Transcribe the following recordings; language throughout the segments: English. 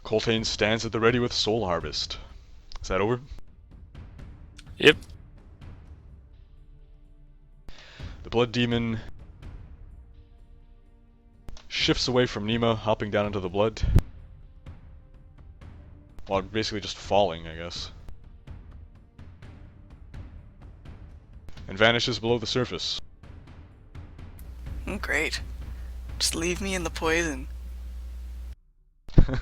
Coltaine stands at the ready with Soul Harvest. Is that over? Yep. The Blood Demon shifts away from Nima, hopping down into the blood. Well, basically just falling, I guess. And vanishes below the surface. Great. Just leave me in the poison. I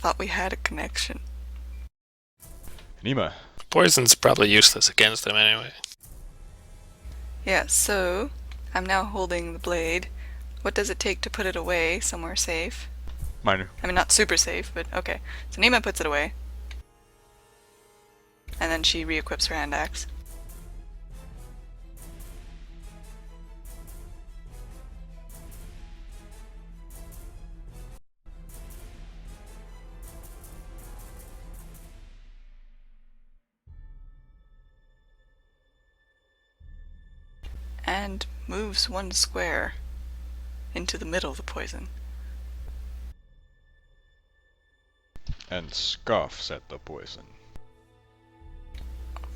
thought we had a connection. Nima. Poison's probably useless against him anyway. Yeah, so I'm now holding the blade. What does it take to put it away somewhere safe? Minor. I mean, not super safe, but okay. So Nima puts it away. And then she re-equips her hand axe. And moves one square into the middle of the poison. And scoffs at the poison.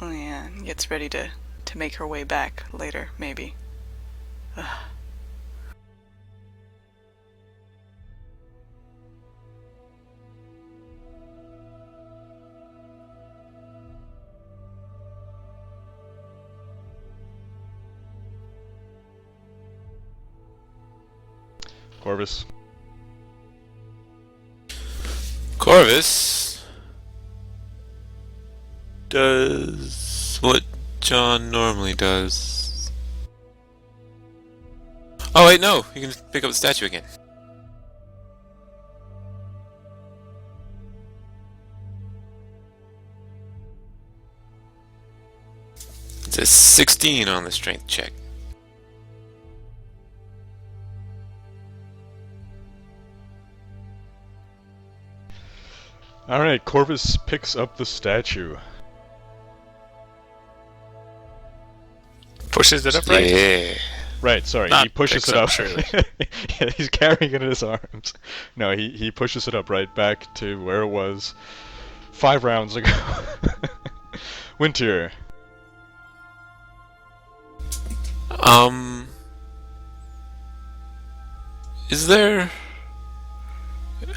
Oh yeah, and gets ready to make her way back later, maybe. Ugh. Corvus. Corvus does what John normally does. Oh wait, no! You can pick up the statue again. It's a 16 on the strength check. Alright, Corvus picks up the statue. Pushes it up, right? Yeah. Right, sorry, Not he pushes picks it up, up. surely. Yeah, he's carrying it in his arms. No, he pushes it up right back to where it was 5 rounds ago. Winter. Is there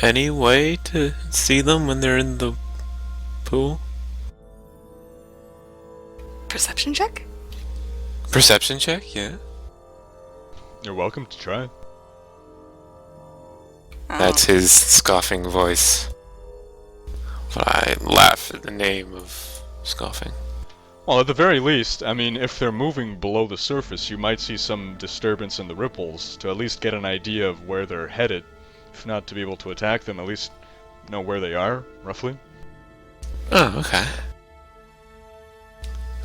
any way to see them when they're in the pool? Perception check? Perception check, yeah. You're welcome to try. Oh. That's his scoffing voice. But I laugh at the name of scoffing. Well, at the very least, I mean, if they're moving below the surface, you might see some disturbance in the ripples to at least get an idea of where they're headed. If not to be able to attack them, at least know where they are, roughly. Oh, okay.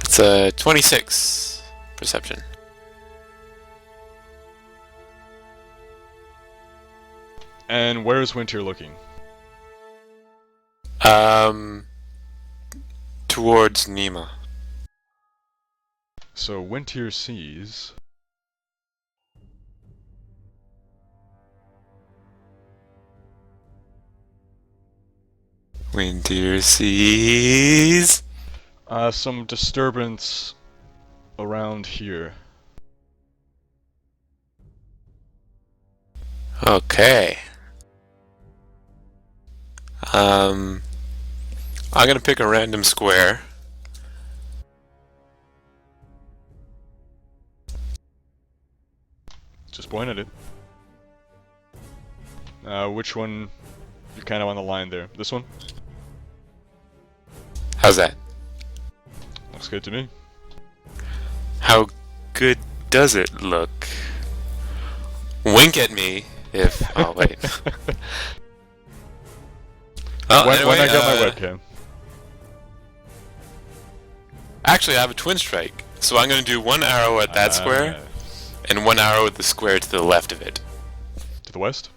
It's a 26 perception. And where's Winter looking? Towards Nima. So Winter sees... Winter sees... some disturbance around here. Okay. I'm gonna pick a random square. Just point at it. Which one? You're kind of on the line there. This one? How's that? Looks good to me. How good does it look? Wink at me if... Oh, wait. Well, when anyway, I got my webcam. Actually, I have a twin strike. So I'm going to do one arrow at that square, and one arrow at the square to the left of it. To the west?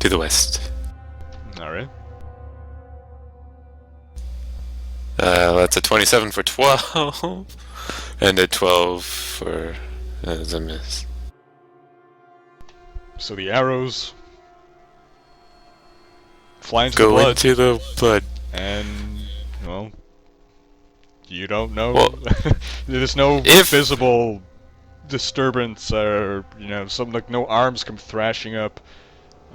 To the west. Alright. That's a 27 for 12, and a 12 for... as a miss. So the arrows fly into Go the blood, into the blood. and, well, you don't know. Well, There's no if- visible disturbance, or, something like no arms come thrashing up.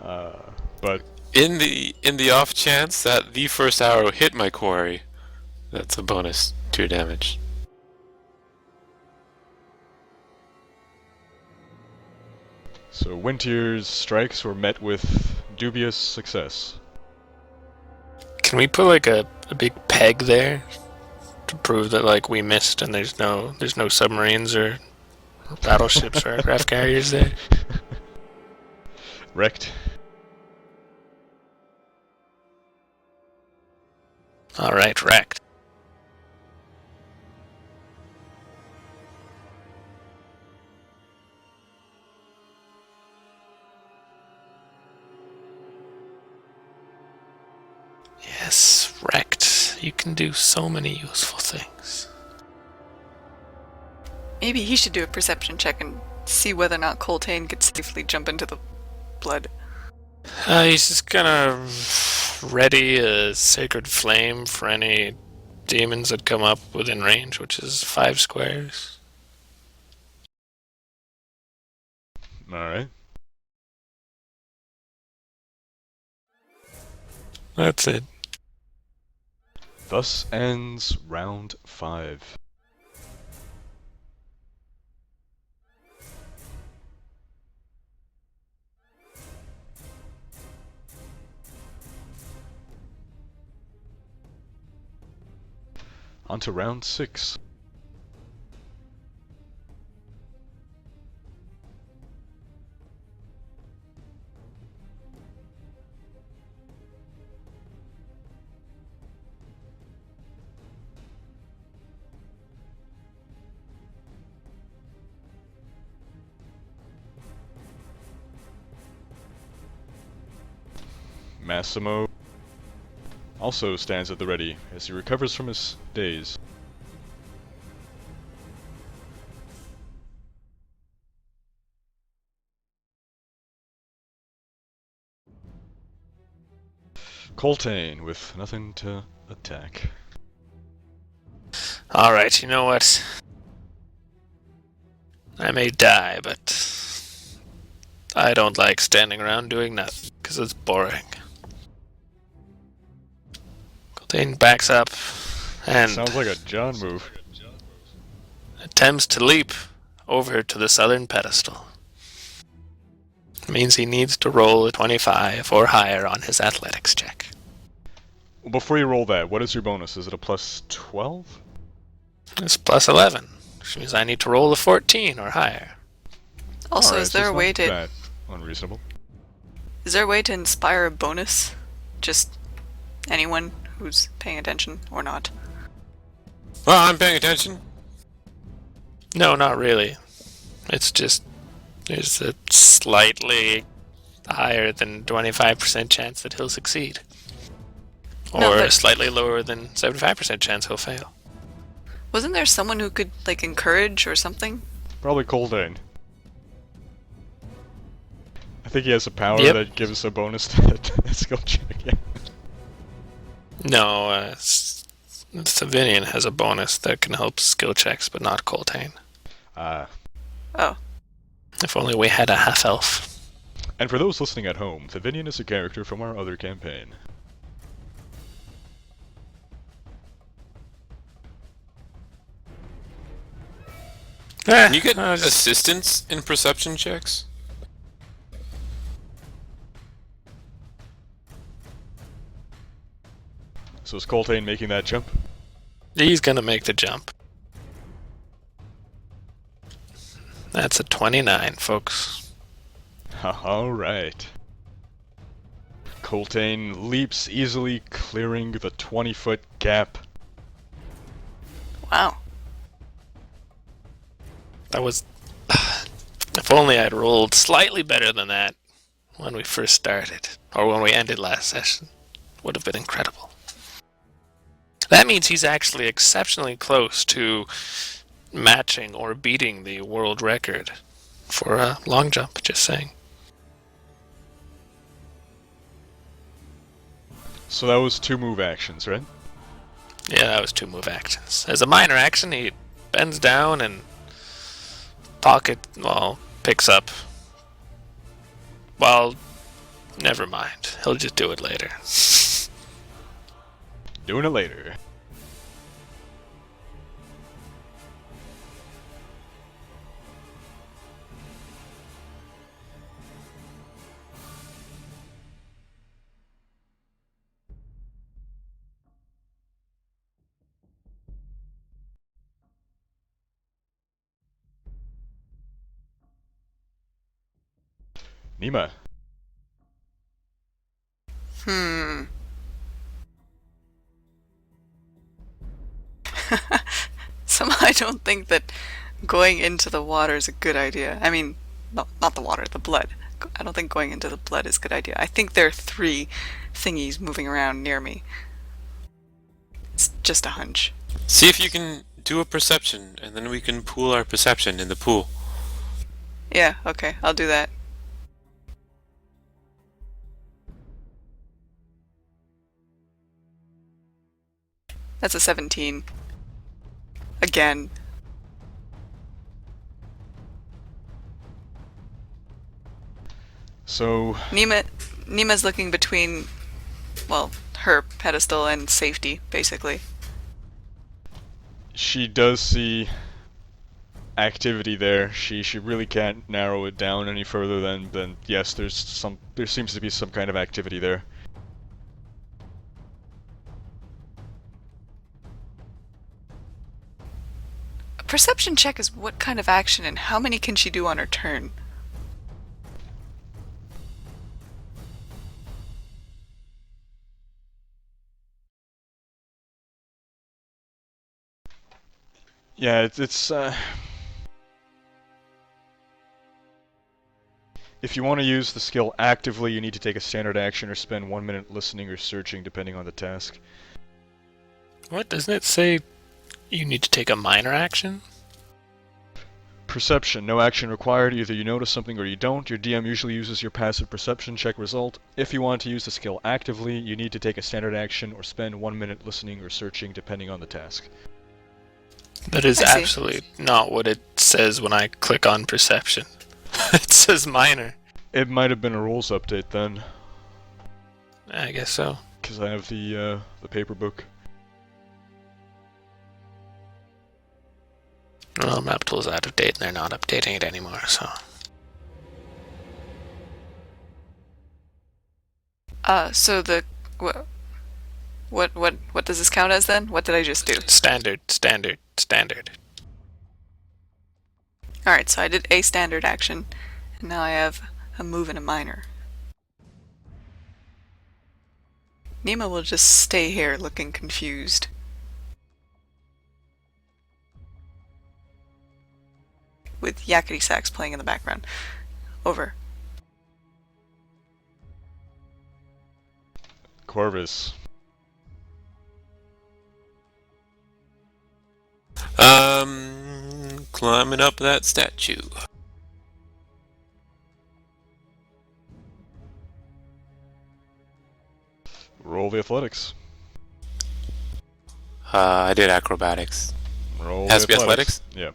But In the off chance that the first arrow hit my quarry, that's a bonus to your damage. so Wintier's strikes were met with dubious success. Can we put like a big peg there to prove that like we missed and there's no submarines or battleships or aircraft carriers there? Wrecked. Alright, wrecked. Yes, wrecked. You can do so many useful things. Maybe he should do a perception check and see whether or not Coltaine could safely jump into the blood. He's just gonna ready a sacred flame for any demons that come up within range, which is 5 squares. Alright. That's it. Thus ends round 5. On to round 6. Massimo also stands at the ready as he recovers from his daze. Coltaine with nothing to attack. Alright, you know what? I may die, but I don't like standing around doing nothing, because it's boring. Coltaine backs up and Sounds like a John move. attempts to leap over to the southern pedestal. It means he needs to roll a 25 or higher on his athletics check. Well, before you roll that, what is your bonus? Is it a plus 12? It's plus 11, which means I need to roll a 14 or higher. Also, Alright, is so there it's a way not to that unreasonable. is there a way to inspire a bonus? Just anyone who's paying attention or not. Well, I'm paying attention. No, not really. It's just there's a slightly higher than 25% chance that he'll succeed. Or No, but- a slightly lower than 75% chance he'll fail. Wasn't there someone who could like encourage or something? Probably Coltaine. I think he has a power Yep. that gives a bonus to that skill check. Yeah. No, Savinian has a bonus that can help skill checks, but not Coltaine. Ah. Oh, If only we had a half-elf. And for those listening at home, Thavinian is a character from our other campaign. Can you get assistance in perception checks? So is Coltaine making that jump? He's gonna make the jump. That's a 29, folks. Alright. Coltaine leaps easily, clearing the 20-foot gap. wow. That was... If only I'd rolled slightly better than that when we first started, or when we ended last session. Would have been incredible. That means he's actually exceptionally close to matching or beating the world record for a long jump, just saying. So that was 2 move actions, right? Yeah, that was 2 move actions. As a minor action, he bends down and picks up. Well, never mind. He'll just do it later. Doing it later. Nima. Somehow I don't think that going into the water is a good idea. I mean, not the water, the blood. I don't think going into the blood is a good idea. I think there are 3 thingies moving around near me. It's just a hunch. See if you can do a perception, and then we can pool our perception in the pool. Yeah, okay, I'll do that. That's a 17. Again. So Nima's looking between, well, her pedestal and safety, basically. she does see activity there. She really can't narrow it down any further than yes, there seems to be some kind of activity there. A perception check is what kind of action and how many can she do on her turn? Yeah, it's if you want to use the skill actively, you need to take a standard action or spend 1 minute listening or searching, depending on the task. What? Doesn't it say you need to take a minor action? Perception, no action required. Either you notice something or you don't. Your DM usually uses your passive perception check result. If you want to use the skill actively, you need to take a standard action or spend 1 minute listening or searching, depending on the task. That is I see. absolutely not what it says when I click on perception. It says minor. It might have been a rules update then, I guess so. because I have the paper book. Well, map tool's out of date and they're not updating it anymore, so. So the what does this count as then? What did I just do? Standard. Alright, so I did a standard action, and now I have a move and a minor. Nima will just stay here looking confused. With yakety sax playing in the background. Over. Corvus. Climbing up that statue. Roll the athletics. I did acrobatics. Roll Has the to be athletics? Yeah.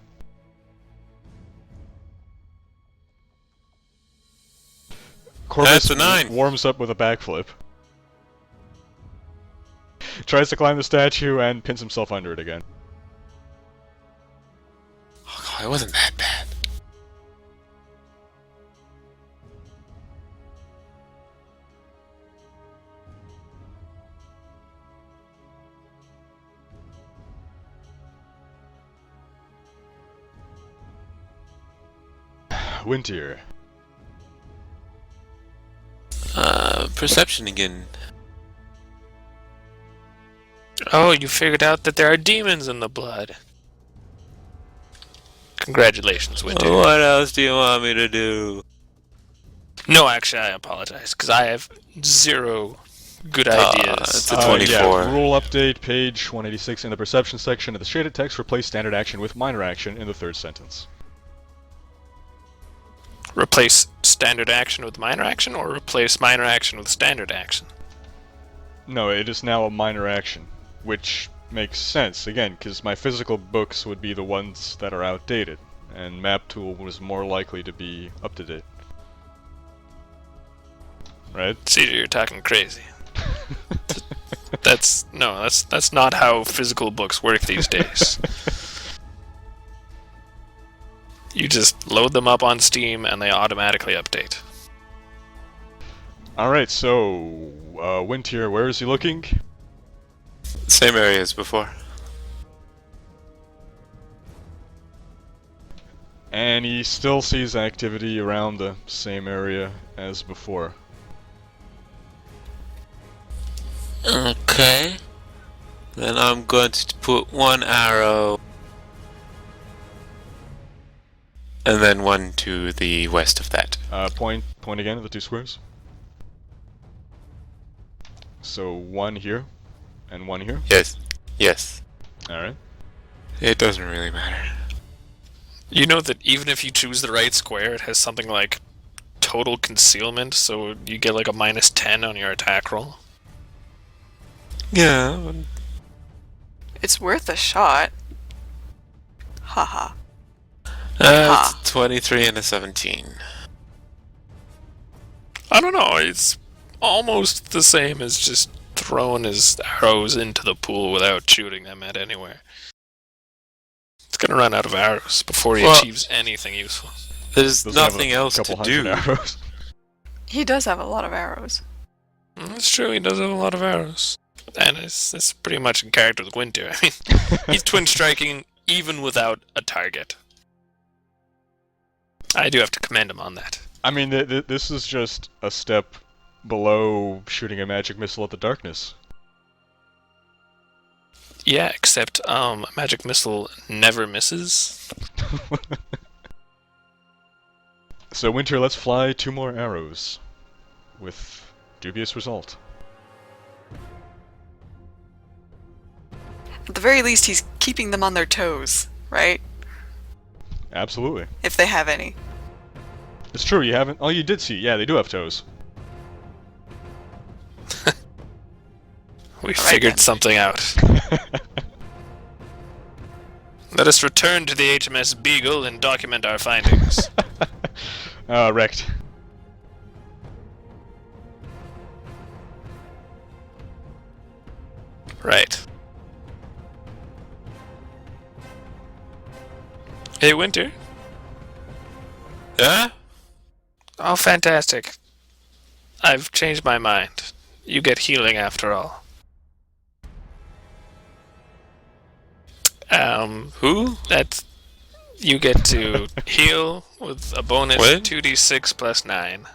Corvus That's a 9. warms up with a backflip. Tries to climb the statue and pins himself under it again. Oh, God, it wasn't that bad. Wintier. Perception again. Oh, you figured out that there are demons in the blood. Congratulations, Winter. What else do you want me to do? No, actually, I apologize, because I have 0 good ideas. It's a 24. Yeah, rule update, page 186 in the perception section of the shaded text. Replace standard action with minor action in the 3rd sentence. Replace standard action with minor action, or replace minor action with standard action? No, it is now a minor action, which makes sense, again, because my physical books would be the ones that are outdated, and map tool was more likely to be up to date. Right? CJ, you're talking crazy. That's not how physical books work these days. You just load them up on Steam and they automatically update. Alright, so, Wintier, where is he looking? Same area as before. And he still sees activity around the same area as before. Okay. Then I'm going to put one arrow and then one to the west of that. Point again at the 2 squares. So one here, and one here. Yes. Yes. Alright. It doesn't really matter. You know that even if you choose the right square, it has something like total concealment, so you get like a -10 on your attack roll. Yeah. It's worth a shot. Haha. It's 23 and a 17. I don't know, it's almost the same as just throwing his arrows into the pool without shooting them at anywhere. It's gonna run out of arrows before he achieves anything useful. There's Doesn't have nothing a else couple to hundred do. arrows. He does have a lot of arrows. That's true, he does have a lot of arrows. And it's pretty much in character with Winter. I mean, he's twin striking even without a target. I do have to commend him on that. I mean, this is just a step below shooting a magic missile at the darkness. Yeah, except a magic missile never misses. So, Winter, let's fly 2 more arrows. With dubious result. At the very least, he's keeping them on their toes, right? Absolutely. If they have any. It's true, you haven't... Oh, you did see. Yeah, they do have toes. We All right, figured then. something out. Let us return to the HMS Beagle and document our findings. Wrecked. Right. Hey, Winter. Yeah? Oh, fantastic. I've changed my mind. You get healing after all. Who? That's... You get to heal with a bonus What? 2d6 plus 9.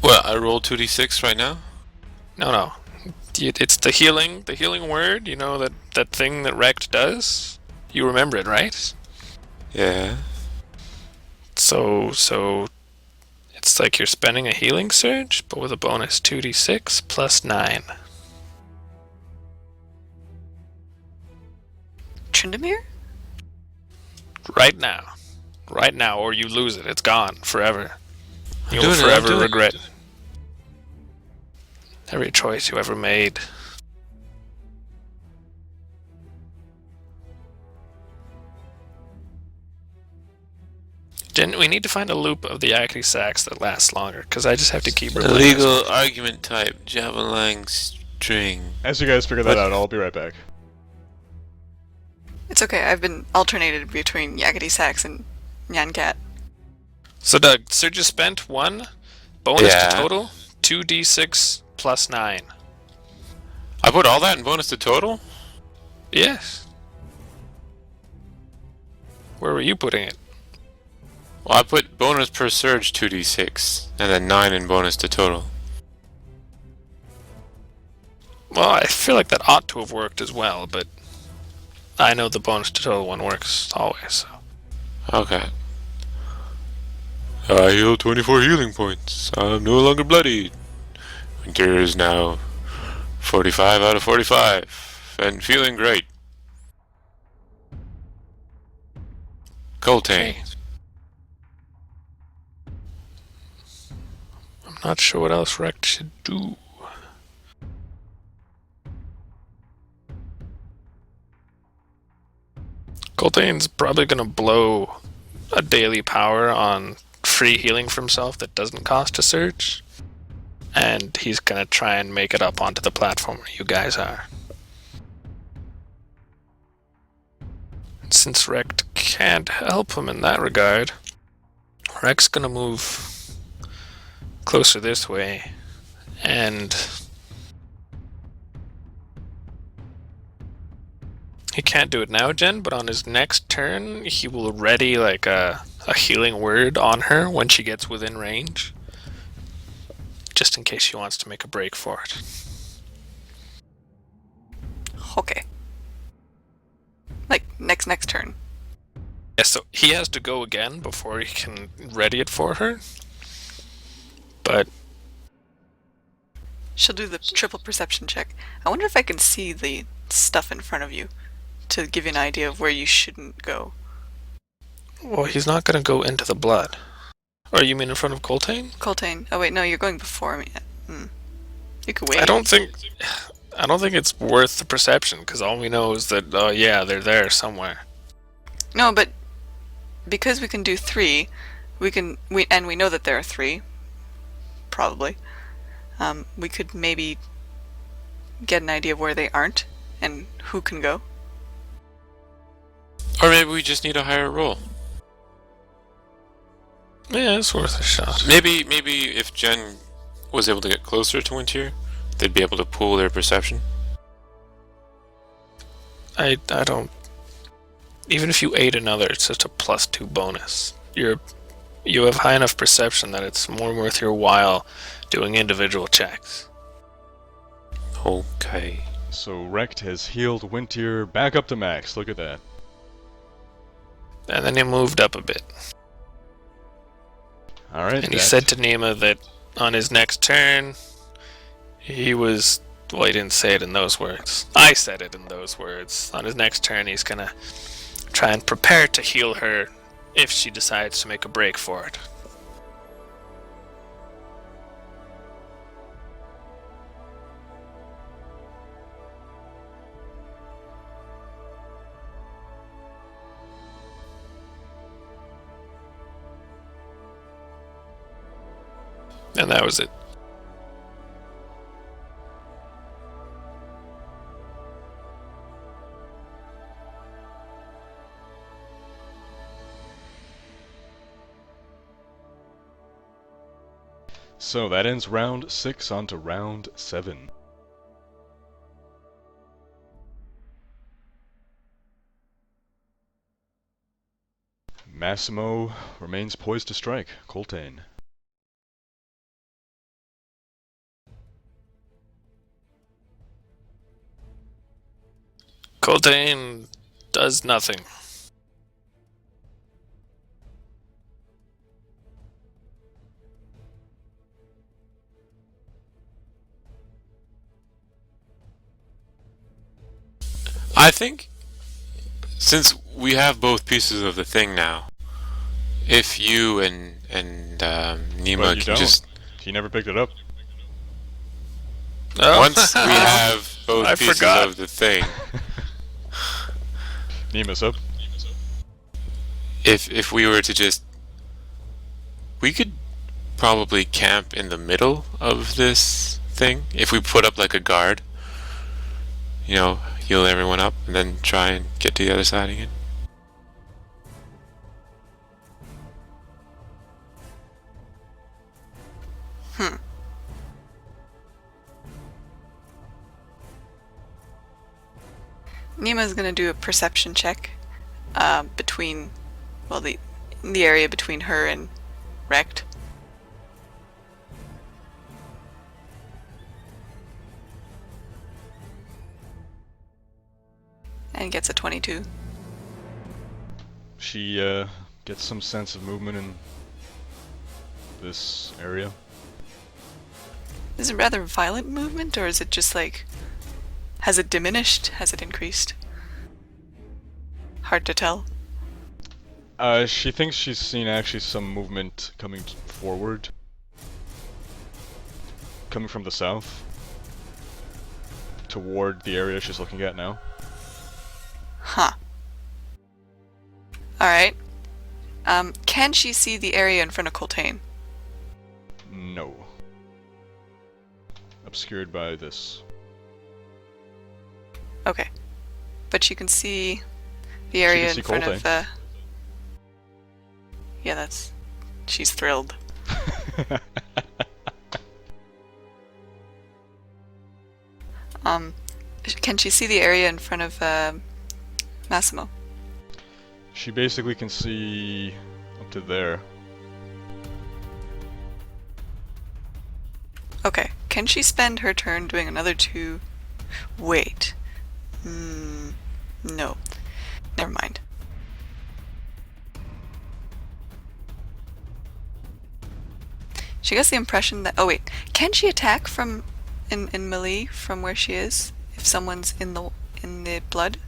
Well, I rolled 2d6 right now? No. It's the healing word, you know, that thing that Rect does? You remember it, right? Yeah. So it's like you're spending a healing surge, but with a bonus 2d6 plus 9. Tryndamere? Right now, or you lose it. It's gone forever. You'll doing it, I'm forever doing regret it. every choice you ever made. We need to find a loop of the Yakety Sax that lasts longer, because I just have to keep replaying this. Illegal argument type, Javelin string. As you guys figure that out, I'll be right back. It's okay, I've been alternated between Yakety Sax and Nyan Cat. So Doug, Sir just spent 1 bonus Yeah. to total, 2d6 plus 9. I put all that in bonus to total? Yes. Where were you putting it? Well, I put bonus per surge 2d6, and then 9 in bonus to total. Well, I feel like that ought to have worked as well, but I know the bonus to total one works always. So. Okay. I heal 24 healing points. I'm no longer bloodied. Winter is now 45 out of 45, and feeling great. Coltaine. not sure what else Rect should do. Coltaine's probably going to blow a daily power on free healing for himself that doesn't cost a surge. And he's going to try and make it up onto the platform where you guys are. Since Rect can't help him in that regard, Rect's going to move closer this way. And he can't do it now, Jen, but on his next turn, he will ready like a healing word on her when she gets within range. Just in case she wants to make a break for it. Okay. Like, next turn. Yeah, so he has to go again before he can ready it for her. But She'll do the triple perception check. I wonder if I can see the stuff in front of you to give you an idea of where you shouldn't go. well, he's not going to go into the blood. Or you mean in front of Coltaine? Coltaine. Oh wait, no, you're going before me. You could wait. I don't think it's worth the perception, because all we know is that, oh yeah, they're there somewhere. No, but because we can do 3, we know that there are 3. Probably. We could maybe get an idea of where they aren't and who can go. Or maybe we just need a higher roll. Yeah, it's worth a shot. Maybe if Jen was able to get closer to Wintier, they'd be able to pool their perception. I don't... Even if you aid another, it's just a +2 bonus. You have high enough perception that it's more worth your while doing individual checks. Okay. So Rect has healed Wintier back up to max. Look at that. And then he moved up a bit. Alright. And he said to Nima that on his next turn, he was... Well, he didn't say it in those words. I said it in those words. On his next turn, he's gonna try and prepare to heal her if she decides to make a break for it. And that was it. So that ends round 6, on to round 7. Massimo remains poised to strike. Coltaine. Coltaine does nothing. I think, since we have both pieces of the thing now, if you and Nima But you can don't. just... He never picked it up. Oh. Once we have both I pieces forgot. of the thing, Nima's up. if we were to just... We could probably camp in the middle of this thing. If we put up like a guard, you know, heal everyone up, and then try and get to the other side again. Nima's gonna do a perception check between, well, in the area between her and Rect. And gets a 22. She gets some sense of movement in this area. Is it rather violent movement, or is it just like... Has it diminished? Has it increased? Hard to tell. She thinks she's seen actually some movement coming forward. coming from the south toward the area she's looking at now. Huh. Alright. Can she see the area in front of Coltaine? No. Obscured by this. Okay. But you can see the area in front of, yeah, that's... She's thrilled. Can she see the area in front of, Massimo? She basically can see up to there. Okay. Can she spend her turn doing another 2? Wait. No. Never mind. She gets the impression that... Oh wait. Can she attack from... in melee from where she is? If someone's in the blood?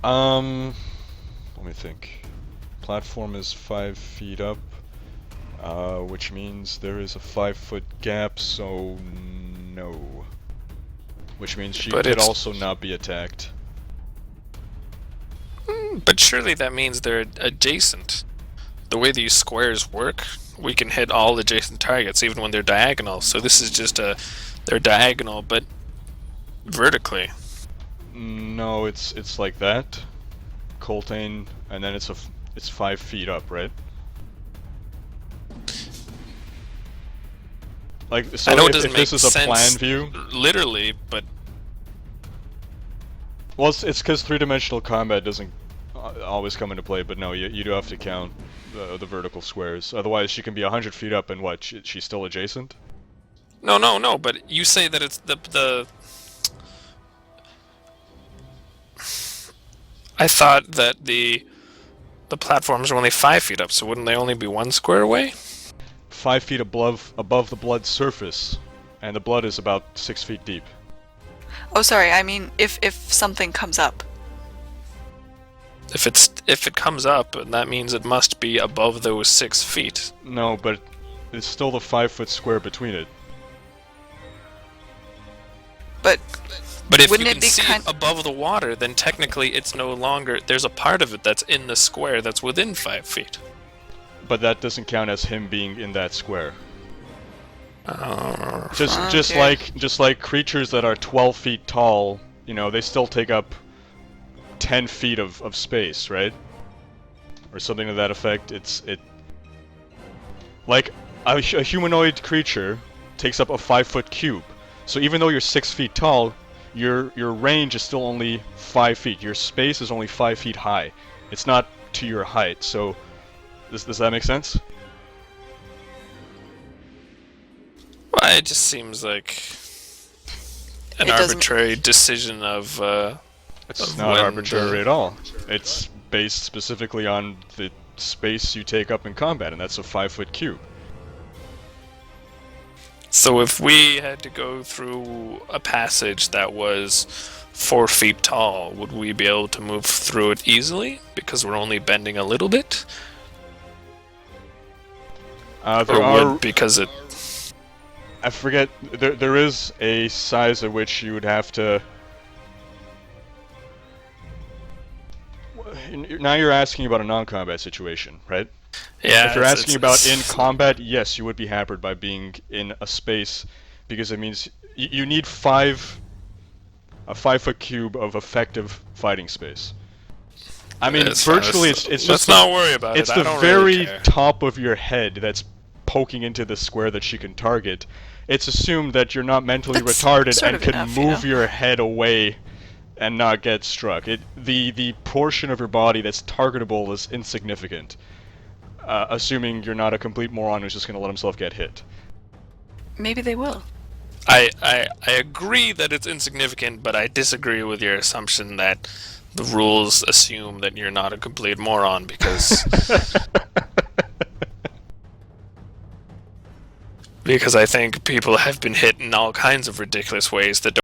Let me think. Platform is 5 feet up, which means there is a 5-foot gap, so no. Which means she could also not be attacked. But surely that means they're adjacent. The way these squares work, we can hit all adjacent targets, even when they're diagonal. So this is just they're diagonal, but vertically. No, it's like that. Coltaine, and then it's 5 feet up, right? Like, so I know if this is a plan view, literally, but well, it's because 3-dimensional combat doesn't always come into play. But no, you do have to count the vertical squares. Otherwise, she can be 100 feet up, and what? She's still adjacent? No. But you say that it's the. I thought that the platforms are only 5 feet up, so wouldn't they only be 1 square away? 5 feet above the blood's surface, and the blood is about 6 feet deep. Oh, sorry. I mean, if something comes up. If it comes up, that means it must be above those 6 feet. No, but it's still the 5-foot square between it. But if you wouldn't can it be see above the water, then technically it's no longer... There's a part of it that's in the square that's within 5 feet. But that doesn't count as him being in that square. Okay. Just like creatures that are 12 feet tall, you know, they still take up 10 feet of space, right? Or something to that effect. Like a humanoid creature takes up a 5-foot cube. So even though you're 6 feet tall, your range is still only 5 feet. Your space is only 5 feet high. It's not to your height. So does that make sense? Well, it just seems like an arbitrary decision of. It's not arbitrary at all. It's based specifically on the space you take up in combat, and that's a 5-foot cube. So if we had to go through a passage that was 4 feet tall, would we be able to move through it easily because we're only bending a little bit? Because it... I forget. There is a size at which you would have to... Now you're asking about a non-combat situation, right? Yeah. If you're asking about in combat, yes, you would be hampered by being in a space, because it means you need a 5-foot cube of effective fighting space. I mean, virtually, it's just... Let's not worry about it. It's the very top of your head that's poking into the square that she can target. It's assumed that you're not mentally retarded and can move your head away and not get struck. The portion of your body that's targetable is insignificant, assuming you're not a complete moron who's just going to let himself get hit. Maybe they will. I agree that it's insignificant, but I disagree with your assumption that the rules assume that you're not a complete moron, because because I think people have been hit in all kinds of ridiculous ways that